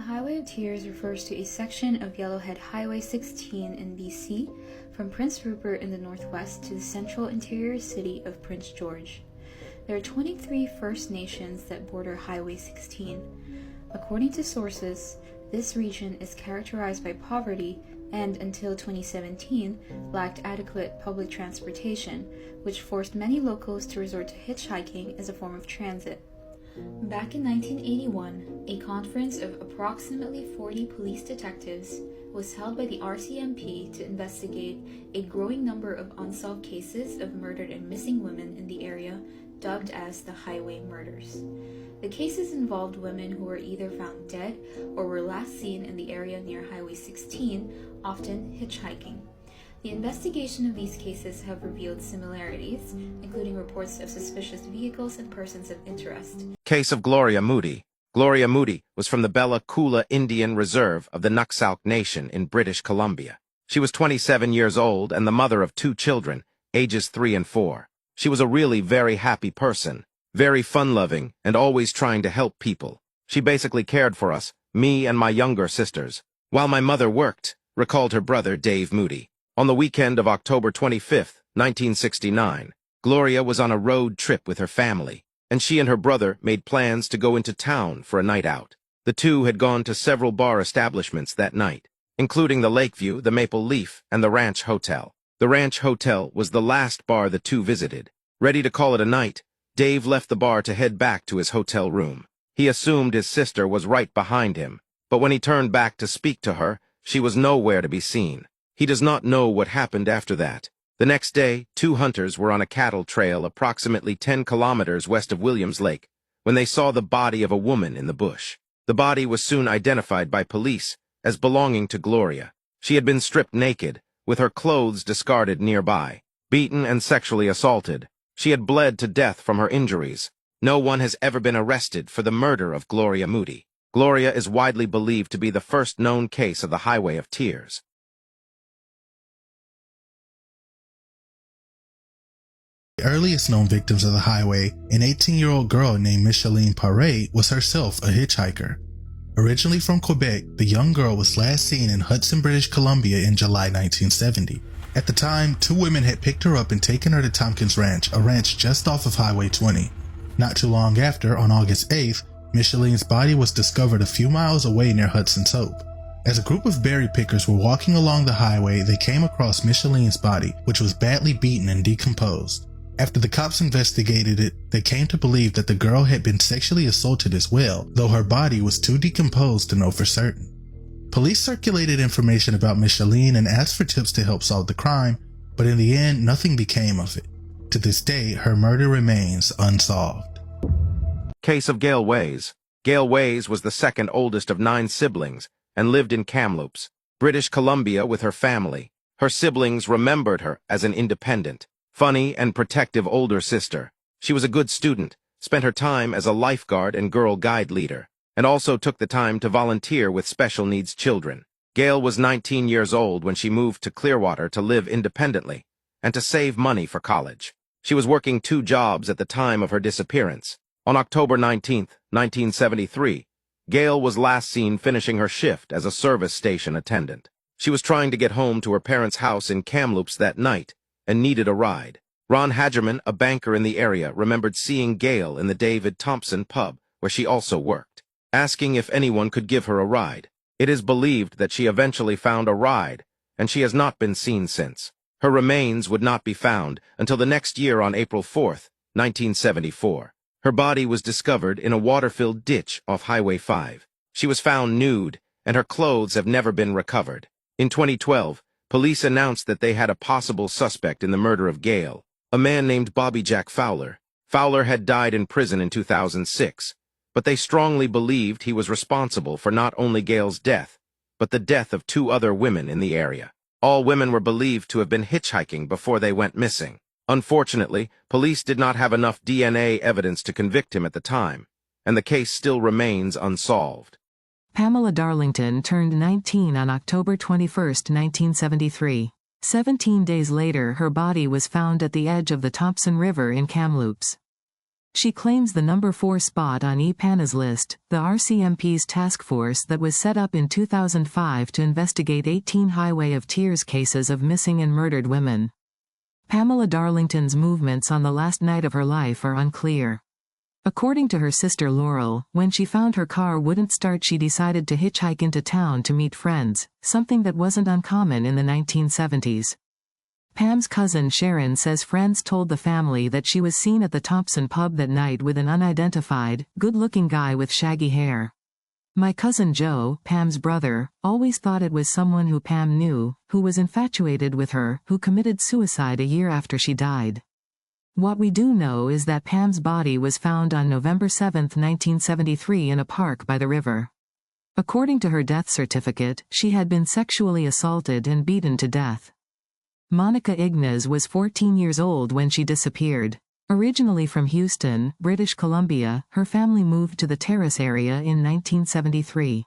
Highway of Tears refers to a section of Yellowhead Highway 16 in BC, from Prince Rupert in the northwest to the central interior city of Prince George. There are 23 First Nations that border Highway 16. According to sources, this region is characterized by poverty and, until 2017, lacked adequate public transportation, which forced many locals to resort to hitchhiking as a form of transit. Back in 1981, a conference of approximately 40 police detectives was held by the RCMP to investigate a growing number of unsolved cases of murdered and missing women in the area, dubbed as the Highway Murders. The cases involved women who were either found dead or were last seen in the area near Highway 16, often hitchhiking. The investigation of these cases have revealed similarities, including reports of suspicious vehicles and persons of interest. Case of Gloria Moody. Gloria Moody was from the Bella Coola Indian Reserve of the Nuksalk Nation in British Columbia. She was 27 years old and the mother of 2 children, ages 3 and 4. She was a really very happy person, very fun-loving, and always trying to help people. She basically cared for us, me and my younger sisters, while my mother worked, recalled her brother Dave Moody. On the weekend of October 25, 1969, Gloria was on a road trip with her family, and she and her brother made plans to go into town for a night out. The two had gone to several bar establishments that night, including the Lakeview, the Maple Leaf, and the Ranch Hotel. The Ranch Hotel was the last bar the two visited. Ready to call it a night, Dave left the bar to head back to his hotel room. He assumed his sister was right behind him, but when he turned back to speak to her, she was nowhere to be seen. He does not know what happened after that. The next day, 2 hunters were on a cattle trail approximately 10 kilometers west of Williams Lake when they saw the body of a woman in the bush. The body was soon identified by police as belonging to Gloria. She had been stripped naked, with her clothes discarded nearby, beaten and sexually assaulted. She had bled to death from her injuries. No one has ever been arrested for the murder of Gloria Moody. Gloria is widely believed to be the first known case of the Highway of Tears. The earliest known victims of the highway, an 18-year-old girl named Micheline Paré, was herself a hitchhiker. Originally from Quebec, the young girl was last seen in Hudson, British Columbia in July 1970. At the time, 2 women had picked her up and taken her to Tompkins Ranch, a ranch just off of Highway 20. Not too long after, on August 8th, Micheline's body was discovered a few miles away near Hudson's Hope. As a group of berry pickers were walking along the highway, they came across Micheline's body, which was badly beaten and decomposed. After the cops investigated it, they came to believe that the girl had been sexually assaulted as well, though her body was too decomposed to know for certain. Police circulated information about Micheline and asked for tips to help solve the crime, but in the end, nothing became of it. To this day, her murder remains unsolved. Case of Gail Ways. Gail Ways was the second oldest of 9 siblings and lived in Kamloops, British Columbia with her family. Her siblings remembered her as an independent, funny and protective older sister. She was a good student, spent her time as a lifeguard and Girl Guide leader, and also took the time to volunteer with special needs children. Gail was 19 years old when she moved to Clearwater to live independently and to save money for college. She was working 2 jobs at the time of her disappearance. On October 19, 1973, Gail was last seen finishing her shift as a service station attendant. She was trying to get home to her parents' house in Kamloops that night and needed a ride. Ron Hagerman, a banker in the area, remembered seeing Gail in the David Thompson pub, where she also worked, asking if anyone could give her a ride. It is believed that she eventually found a ride, and she has not been seen since. Her remains would not be found until the next year on April 4, 1974. Her body was discovered in a water-filled ditch off Highway 5. She was found nude, and her clothes have never been recovered. In 2012, police announced that they had a possible suspect in the murder of Gail, a man named Bobby Jack Fowler. Fowler had died in prison in 2006, but they strongly believed he was responsible for not only Gail's death, but the death of 2 other women in the area. All women were believed to have been hitchhiking before they went missing. Unfortunately, police did not have enough DNA evidence to convict him at the time, and the case still remains unsolved. Pamela Darlington turned 19 on October 21, 1973. 17 days later, her body was found at the edge of the Thompson River in Kamloops. She claims the number 4 spot on EPANA's list, the RCMP's task force that was set up in 2005 to investigate 18 Highway of Tears cases of missing and murdered women. Pamela Darlington's movements on the last night of her life are unclear. According to her sister Laurel, when she found her car wouldn't start, she decided to hitchhike into town to meet friends, something that wasn't uncommon in the 1970s. Pam's cousin Sharon says friends told the family that she was seen at the Thompson pub that night with an unidentified, good-looking guy with shaggy hair. My cousin Joe, Pam's brother, always thought it was someone who Pam knew, who was infatuated with her, who committed suicide a year after she died. What we do know is that Pam's body was found on November 7, 1973 in a park by the river. According to her death certificate, she had been sexually assaulted and beaten to death. Monica Ignaz was 14 years old when she disappeared. Originally from Houston, British Columbia, her family moved to the Terrace area in 1973.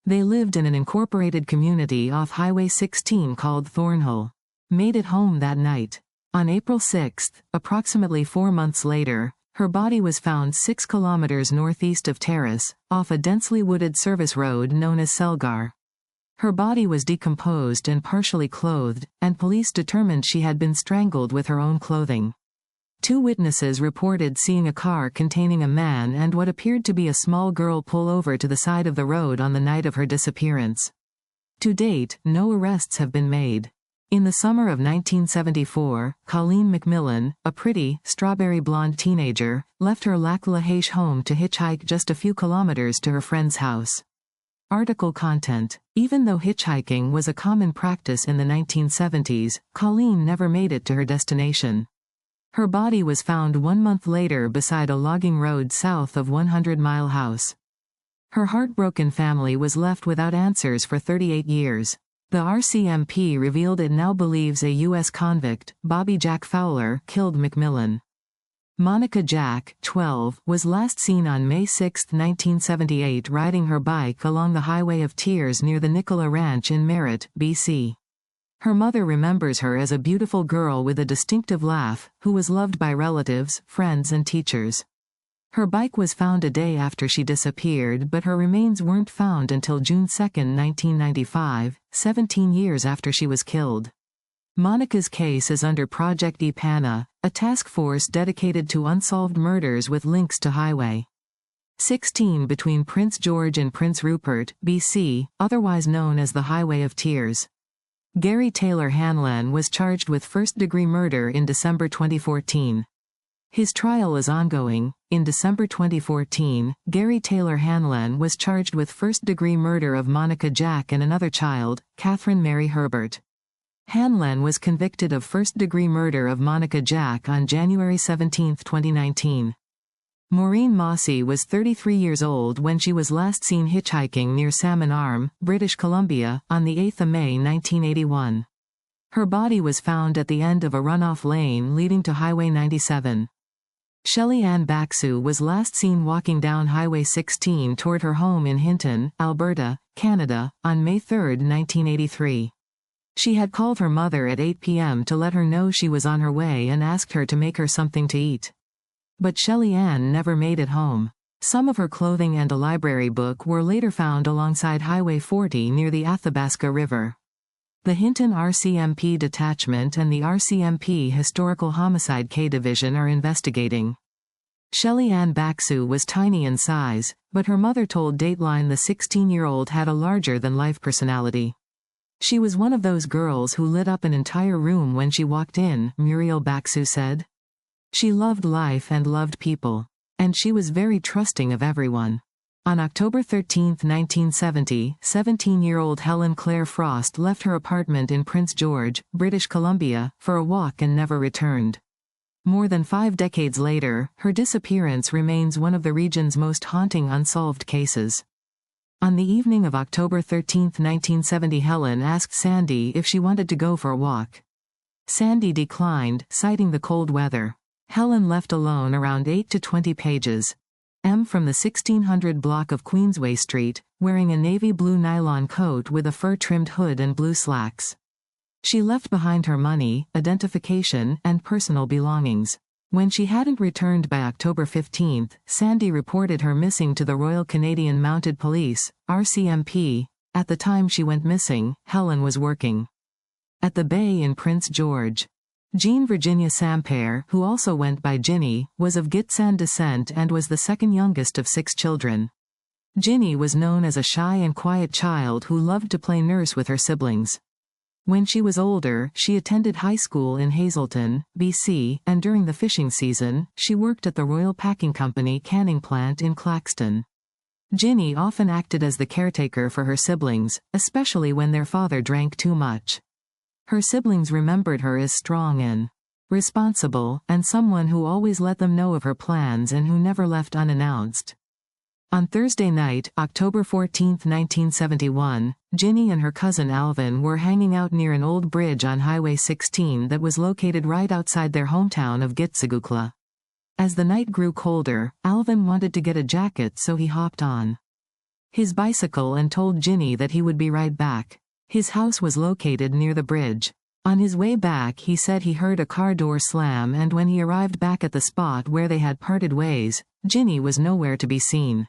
They lived in an incorporated community off Highway 16 called Thornhill. Made it home that night. On April 6, approximately 4 months later, her body was found 6 kilometers northeast of Terrace, off a densely wooded service road known as Selgar. Her body was decomposed and partially clothed, and police determined she had been strangled with her own clothing. 2 witnesses reported seeing a car containing a man and what appeared to be a small girl pull over to the side of the road on the night of her disappearance. To date, no arrests have been made. In the summer of 1974, Colleen McMillan, a pretty, strawberry blonde teenager, left her Lac La Hache home to hitchhike just a few kilometers to her friend's house. Article content. Even though hitchhiking was a common practice in the 1970s, Colleen never made it to her destination. Her body was found 1 month later beside a logging road south of 100 Mile House. Her heartbroken family was left without answers for 38 years. The RCMP revealed it now believes a U.S. convict, Bobby Jack Fowler, killed McMillan. Monica Jack, 12, was last seen on May 6, 1978 riding her bike along the Highway of Tears near the Nicola Ranch in Merritt, BC. Her mother remembers her as a beautiful girl with a distinctive laugh, who was loved by relatives, friends and teachers. Her bike was found a day after she disappeared, but her remains weren't found until June 2, 1995, 17 years after she was killed. Monica's case is under Project EPANA, a task force dedicated to unsolved murders with links to Highway 16 between Prince George and Prince Rupert, BC, otherwise known as the Highway of Tears. Gary Taylor Hanlon was charged with first-degree murder in December 2014. His trial is ongoing. In December 2014, Gary Taylor Hanlon was charged with first-degree murder of Monica Jack and another child, Catherine Mary Herbert. Hanlon was convicted of first-degree murder of Monica Jack on January 17, 2019. Maureen Mossy was 33 years old when she was last seen hitchhiking near Salmon Arm, British Columbia, on the 8th of May 1981. Her body was found at the end of a runoff lane leading to Highway 97. Shelley Ann Baxu was last seen walking down Highway 16 toward her home in Hinton, Alberta, Canada, on May 3, 1983. She had called her mother at 8 p.m. to let her know she was on her way and asked her to make her something to eat. But Shelley Ann never made it home. Some of her clothing and a library book were later found alongside Highway 40 near the Athabasca River. The Hinton RCMP Detachment and the RCMP Historical Homicide K Division are investigating. Shelley Ann Baxu was tiny in size, but her mother told Dateline the 16-year-old had a larger-than-life personality. She was one of those girls who lit up an entire room when she walked in, Muriel Baxu said. She loved life and loved people. And she was very trusting of everyone. On October 13, 1970, 17-year-old Helen Claire Frost left her apartment in Prince George, British Columbia, for a walk and never returned. More than 5 decades later, her disappearance remains one of the region's most haunting unsolved cases. On the evening of October 13, 1970, Helen asked Sandy if she wanted to go for a walk. Sandy declined, citing the cold weather. Helen left alone around 8 to 20 pages. M from the 1600 block of Queensway Street, wearing a navy blue nylon coat with a fur-trimmed hood and blue slacks. She left behind her money, identification, and personal belongings. When she hadn't returned by October 15, Sandy reported her missing to the Royal Canadian Mounted Police, RCMP. At the time she went missing, Helen was working at the Bay in Prince George. Jean Virginia Sampere, who also went by Ginny, was of Gitxsan descent and was the second youngest of 6 children. Ginny was known as a shy and quiet child who loved to play nurse with her siblings. When she was older, she attended high school in Hazelton, BC, and during the fishing season, she worked at the Royal Packing Company canning plant in Claxton. Ginny often acted as the caretaker for her siblings, especially when their father drank too much. Her siblings remembered her as strong and responsible, and someone who always let them know of her plans and who never left unannounced. On Thursday night, October 14, 1971, Ginny and her cousin Alvin were hanging out near an old bridge on Highway 16 that was located right outside their hometown of Gitxsan. As the night grew colder, Alvin wanted to get a jacket, so he hopped on his bicycle and told Ginny that he would be right back. His house was located near the bridge. On his way back, he said he heard a car door slam, and when he arrived back at the spot where they had parted ways, Ginny was nowhere to be seen.